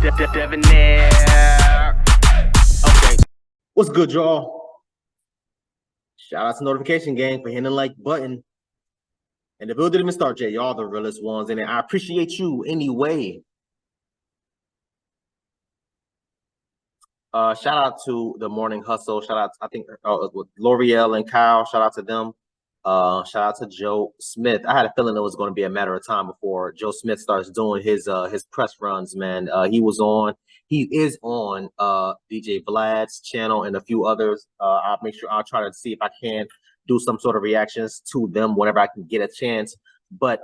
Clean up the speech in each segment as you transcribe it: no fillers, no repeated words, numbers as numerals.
Okay. What's good, y'all? Shout out to Notification Gang for hitting the like button. And the bill didn't even start yet. Y'all the realest ones. And I appreciate you anyway. Shout out to the Morning Hustle. Shout out, I think, with L'Oreal and Kyle. Shout out to them. Shout out to Joe Smith. I had a feeling it was going to be a matter of time before Joe Smith starts doing his press runs, man. He is on DJ Vlad's channel and a few others. I'll try to see if I can do some sort of reactions to them whenever I can get a chance. But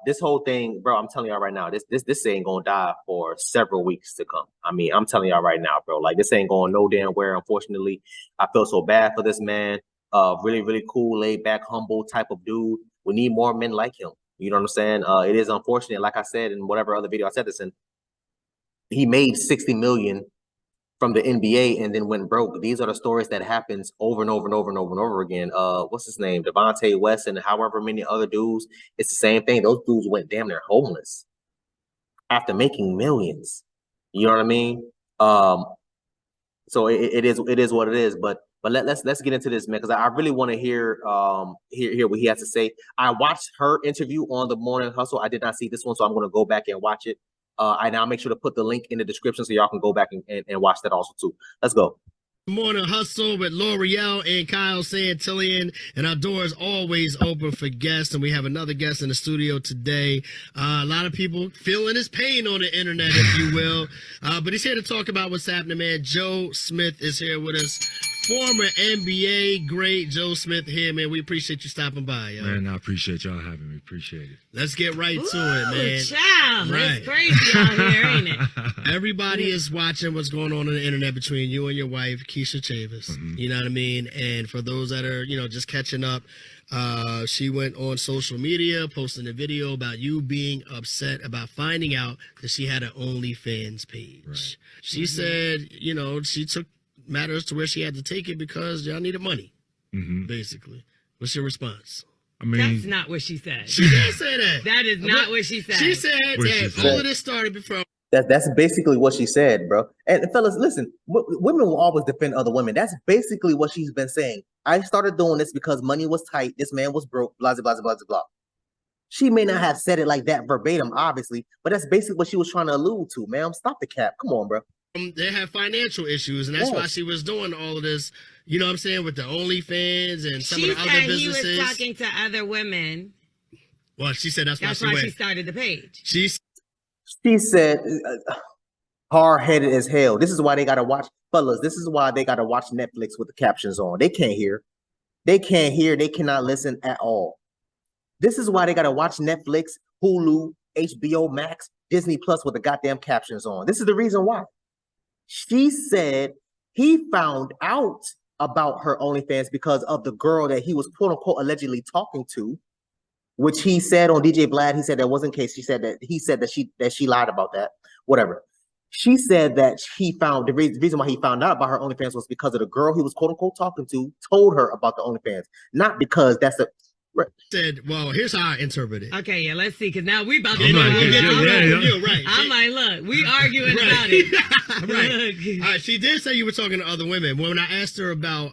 this whole thing, bro, I'm telling y'all right now, this ain't gonna die for several weeks to come. I mean, I'm telling y'all right now, bro, like this ain't going no damn where. Unfortunately, I feel so bad for this man. Really, really cool, laid back, humble type of dude. We need more men like him. You know what I'm saying? It is unfortunate, like I said in whatever other video I said this in. He made 60 million from the NBA and then went broke. These are the stories that happens over and over and over and over and over again. What's his name? Devontae West and however many other dudes. It's the same thing. Those dudes went damn near homeless after making millions. You know what I mean? So it is what it is. But let's get into this, man, because I really want to hear what he has to say. I watched her interview on the Morning Hustle. I did not see this one, so I'm going to go back and watch it. And I'll make sure to put the link in the description so y'all can go back and watch that also too. Let's go. Morning Hustle with L'Oreal and Kyle Santillian, and our door is always open for guests, and we have another guest in the studio today. A lot of people feeling his pain on the internet, if you will, but he's here to talk about what's happening, man. Joe Smith is here with us, former NBA great Joe Smith here, man. We appreciate you stopping by, yo. Man, I appreciate y'all having me. Appreciate it. Let's get right to it, man. Child, right. It's crazy out here, ain't it? Everybody is watching what's going on the internet between you and your wife, Keisha Chavis. You know what I mean? And for those that are, just catching up, she went on social media posting a video about you being upset about finding out that she had an OnlyFans page. Right. She said, she took matters to where she had to take it because y'all needed money, basically. What's your response? I mean, that's not what she said. She did say that. That is not what she said. She said that all of this started before. That's basically what she said, bro. And fellas, listen, women will always defend other women. That's basically what she's been saying. I started doing this because money was tight. This man was broke, blah, blah, blah, blah, blah. She may not have said it like that verbatim, obviously, but that's basically what she was trying to allude to, ma'am. Stop the cap. Come on, bro. They have financial issues, and that's why she was doing all of this, you know what I'm saying, with the OnlyFans and some of the other businesses. He was talking to other women. Well, she said that's why she started the page. She said, hard-headed as hell. This is why they got to watch, fellas, this is why they got to watch Netflix with the captions on. They can't hear. They can't hear. They cannot listen at all. This is why they got to watch Netflix, Hulu, HBO Max, Disney Plus with the goddamn captions on. This is the reason why. She said he found out about her OnlyFans because of the girl that he was quote unquote allegedly talking to, which he said on DJ Vlad. He said that wasn't the case. He said that she lied about that. Whatever. She said that the reason why he found out about her OnlyFans was because of the girl he was quote unquote talking to told her about the OnlyFans, not because that's a. Said, well, here's how I interpret it. Okay, yeah, let's see, because now we about to right. I'm like, look, we arguing about it. Right. All right. She did say you were talking to other women. When I asked her about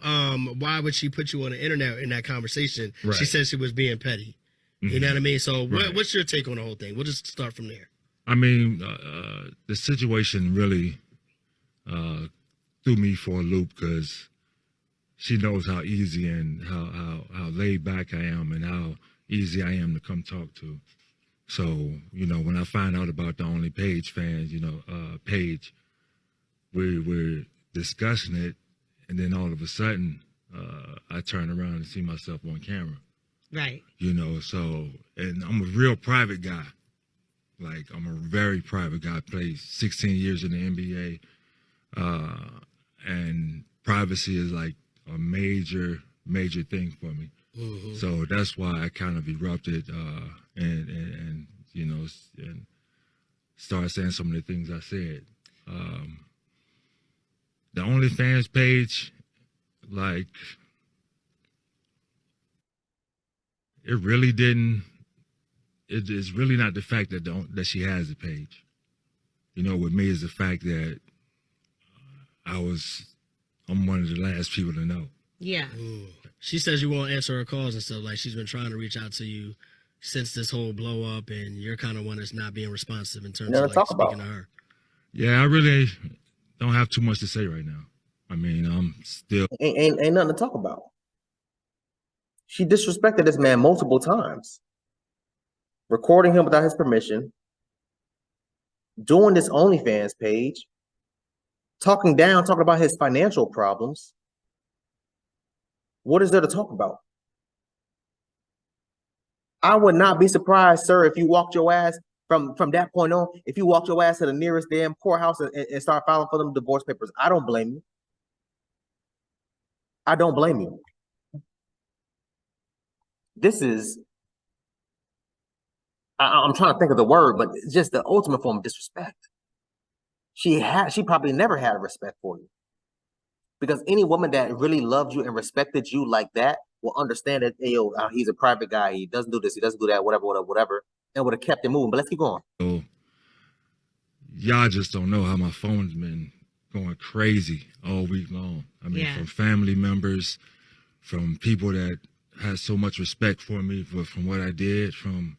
why would she put you on the internet in that conversation, she said she was being petty. You know what I mean? So what's your take on the whole thing? We'll just start from there. I mean, the situation really threw me for a loop because she knows how easy and how laid back I am and how easy I am to come talk to. So, when I find out about the OnlyFans page, we're discussing it, and then all of a sudden, I turn around and see myself on camera. Right. So, and I'm a real private guy. Like, I'm a very private guy. Played 16 years in the NBA, and privacy is like a major thing for me. So that's why I kind of erupted and started saying some of the things I said. The OnlyFans page, like, it really didn't. It's really not the fact that she has a page. with me is the fact that I'm one of the last people to know. Yeah. Ooh. She says you won't answer her calls and stuff. Like, she's been trying to reach out to you since this whole blow up, and you're kind of one that's not being responsive in terms of like speaking to her. Yeah, I really don't have too much to say right now. I mean, I'm still ain't nothing to talk about. She disrespected this man multiple times, recording him without his permission, doing this OnlyFans page, talking about his financial problems. What is there to talk about? I would not be surprised, sir, if you walked your ass from that point on, if you walked your ass to the nearest damn courthouse and start filing for them divorce papers. I don't blame you. I don't blame you. This is, I'm trying to think of the word, but it's just the ultimate form of disrespect. She probably never had respect for you. Because any woman that really loved you and respected you like that will understand that, hey, yo, he's a private guy. He doesn't do this. He doesn't do that, whatever, and would have kept it moving. But let's keep going. So, y'all just don't know how my phone's been going crazy all week long. I mean, from family members, from people that had so much respect for me, from what I did, from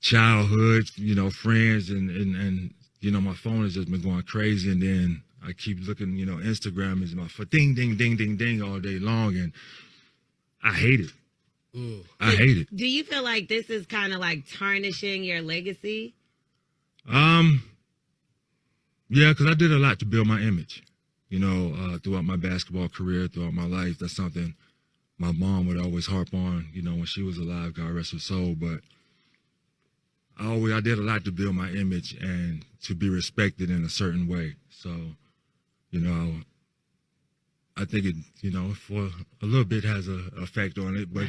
childhood, friends, and my phone has just been going crazy. And then I keep looking, Instagram is my ding, ding, ding, ding, ding all day long, and I hate it. Ooh. I hate it. Do you feel like this is kind of like tarnishing your legacy? Yeah, because I did a lot to build my image, throughout my basketball career, throughout my life. That's something my mom would always harp on, when she was alive, God rest her soul. But I did a lot to build my image and to be respected in a certain way. So, I think it, for a little bit has an effect on it. But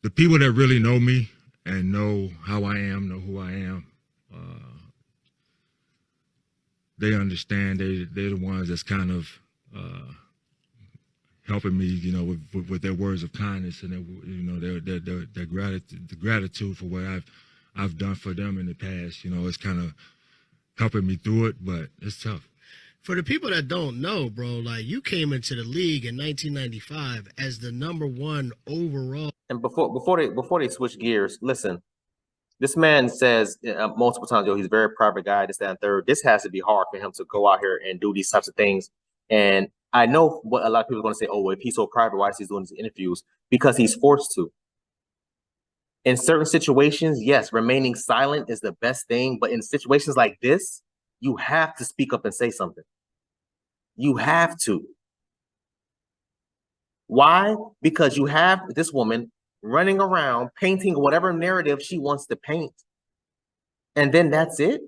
the people that really know me and know how I am, know who I am, they understand. They're the ones that's kind of helping me, with their words of kindness and their gratitude for what I've done for them in the past. It's kind of helping me through it, but it's tough. For the people that don't know, bro, like, you came into the league in 1995 as the #1 overall. And before they switch gears, listen. This man says multiple times, he's a very private guy, this, that, and third. This has to be hard for him to go out here and do these types of things. And I know what a lot of people are going to say, oh, well, if he's so private, why is he doing these interviews? Because he's forced to. In certain situations, yes, remaining silent is the best thing. But in situations like this, you have to speak up and say something. You have to. Why? Because you have this woman running around painting whatever narrative she wants to paint, and then that's it.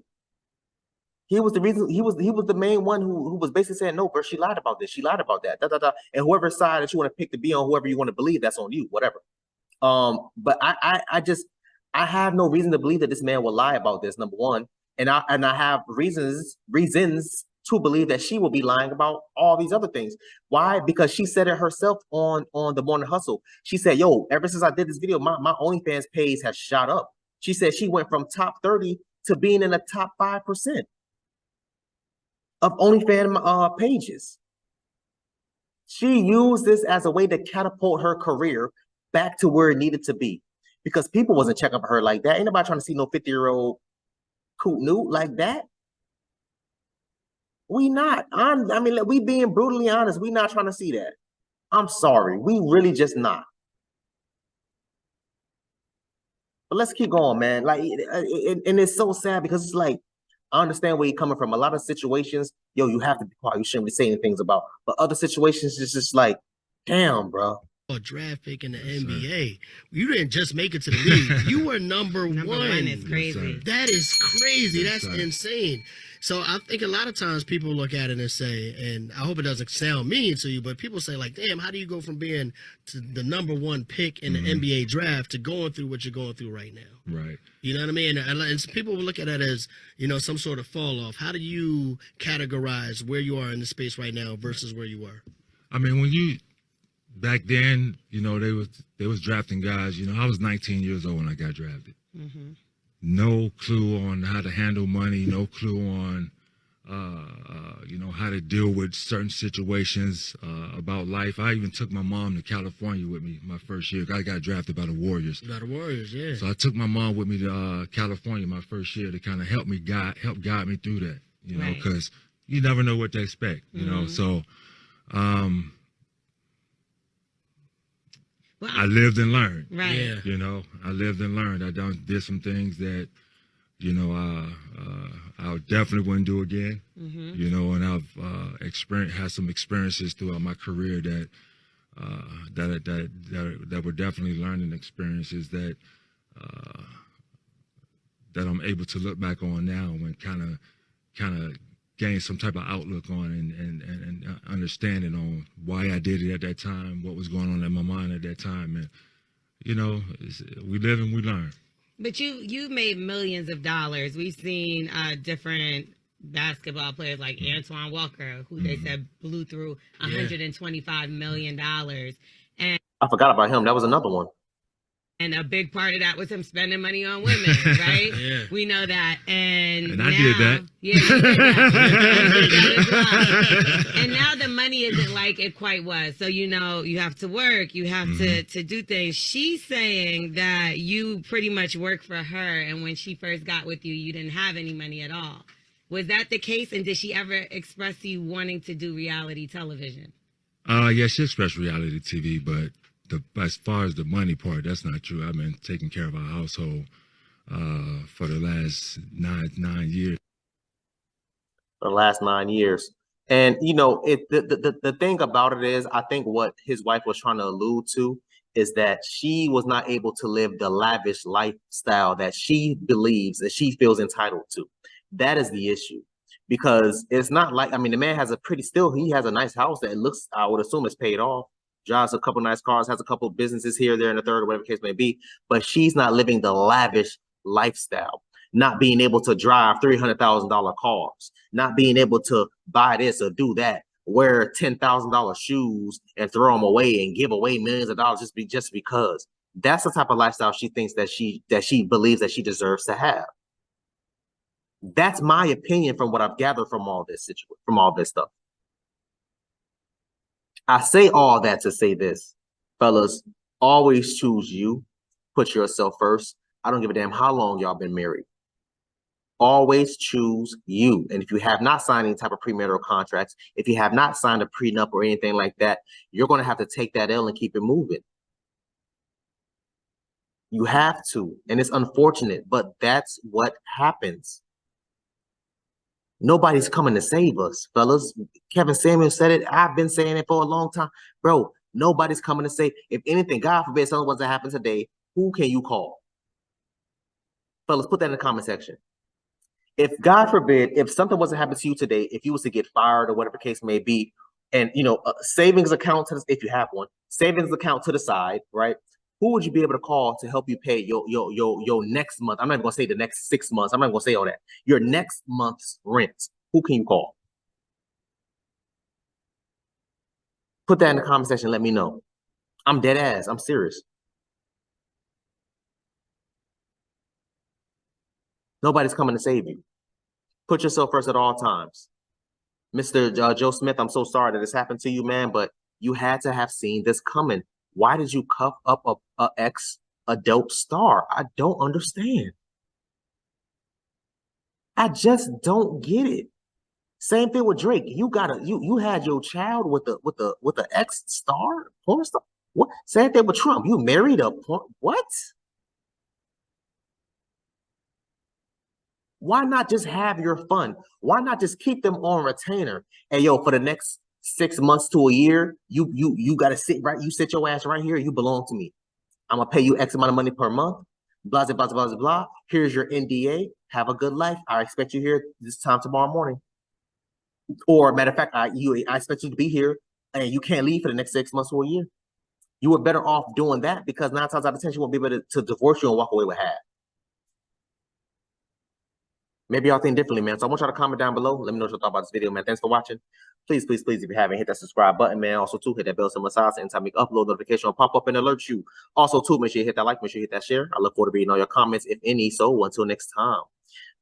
He was the reason. He was the main one who was basically saying, no, bro, she lied about this, she lied about that, and whoever side that you want to pick to be on, whoever you want to believe, that's on you, whatever. But I have no reason to believe that this man will lie about this, number one, and I have reasons to believe that she will be lying about all these other things. Why? Because she said it herself on the Morning Hustle. She said, yo, ever since I did this video, my OnlyFans page has shot up. She said she went from top 30 to being in the top 5% of OnlyFans pages. She used this as a way to catapult her career back to where it needed to be, because people wasn't checking for her like that. Ain't nobody trying to see no 50-year-old coot newt like that. We not. I mean, we being brutally honest. We not trying to see that. I'm sorry. We really just not. But let's keep going, man. Like, and it's so sad because it's like, I understand where you're coming from. A lot of situations, yo, you have to be quiet. You shouldn't be saying things about. But other situations, it's just like, damn, bro. A draft pick in the NBA. You didn't just make it to the league. You were number one. Is crazy. That is crazy. That's insane. So I think a lot of times people look at it and say, and I hope it doesn't sound mean to you, but people say like, damn, how do you go from being to the #1 pick in the NBA draft to going through what you're going through right now? Right. You know what I mean? And people will look at it as, some sort of fall off. How do you categorize where you are in the space right now versus where you were? I mean, back then, they was drafting guys. I was 19 years old when I got drafted. no clue on how to handle money, no clue on you know, how to deal with certain situations about life. I even took my mom to California with me my first year. I got drafted by the Warriors. By the Warriors, yeah. So I took my mom with me to California my first year to kind of help guide me through that, you know, because you never know what to expect, you know. So Well, I lived and learned. right. Yeah. You know, I lived and learned. I did some things that, you know, I definitely wouldn't do again. You know, and I've had some experiences throughout my career that that were definitely learning experiences that that I'm able to look back on now and kind of gain some type of outlook on and understanding on why I did it at that time, what was going on in my mind at that time, and you know, we live and we learn. But you made millions of dollars. We've seen different basketball players like Antoine Walker, who they said blew through $125 million. And I forgot about him. That was another one. And a big part of that was him spending money on women, right? Yeah. We know that. And I did that. Yeah, you did that. I did that as well. And now the money isn't like it quite was. So, you know, you have to work. You have to do things. She's saying that you pretty much work for her. And when she first got with you, you didn't have any money at all. Was that the case? And did she ever express to you wanting to do reality television? Yeah, she expressed reality TV, but as far as the money part, that's not true. I've been taking care of our household for the last nine years. The last 9 years. And you know, the thing about it is, I think what his wife was trying to allude to is that she was not able to live the lavish lifestyle that she believes that she feels entitled to. That is the issue. Because it's not like, I mean, the man has he has a nice house that looks, I would assume, it's paid off. Drives a couple nice cars, has a couple of businesses here, there, and the third, or whatever the case may be. But she's not living the lavish lifestyle, not being able to drive $300,000 cars, not being able to buy this or do that, wear $10,000 shoes and throw them away and give away millions of dollars just because. That's the type of lifestyle she thinks that she believes that she deserves to have. That's my opinion from what I've gathered from all this stuff. I say all that to say this, fellas, always choose you. Put yourself first. I don't give a damn how long y'all been married. Always choose you. And if you have not signed any type of premarital contracts, if you have not signed a prenup or anything like that, you're going to have to take that L and keep it moving. You have to. And it's unfortunate, but that's what happens. Nobody's coming to save us, fellas. Kevin Samuel said it. I've been saying it for a long time. Bro, nobody's coming to save. If anything, God forbid something was to happen today, who can you call? Fellas, put that in the comment section. If God forbid, if something wasn't happening to you today, if you was to get fired or whatever the case may be, and you know, savings account, if you have one, savings account to the side, right? Who would you be able to call to help you pay your next month? I'm not even gonna say the next 6 months. I'm not gonna say all that. Your next month's rent. Who can you call? Put that in the comment section. Let me know. I'm dead ass. I'm serious. Nobody's coming to save you. Put yourself first at all times. Mr. Joe Smith, I'm so sorry that this happened to you, man, but you had to have seen this coming. Why did you cuff up a ex-adult star? I don't understand. I just don't get it. Same thing with Drake. You had your child with the ex-star, porn star. What? Same thing with Trump. You married a porn. What? Why not just have your fun? Why not just keep them on retainer? And yo, for the next 6 months to a year, you gotta sit right. You sit your ass right here. You belong to me. I'm gonna pay you X amount of money per month. Blah blah blah blah blah blah. Here's your NDA. Have a good life. I expect you here this time tomorrow morning. Or matter of fact, I expect you to be here, and you can't leave for the next 6 months or a year. You were better off doing that because 9 times out of 10, she won't be able to divorce you and walk away with half. Maybe y'all think differently, man. So I want y'all to comment down below. Let me know what you thought about this video, man. Thanks for watching. Please, please, please, if you haven't, hit that subscribe button, man. Also, too, hit that bell symbol beside so anytime we upload, notification will pop up and alert you. Also, too, make sure you hit that like, make sure you hit that share. I look forward to reading all your comments, if any. So, until next time,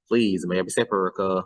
please, man, be safe, Erica.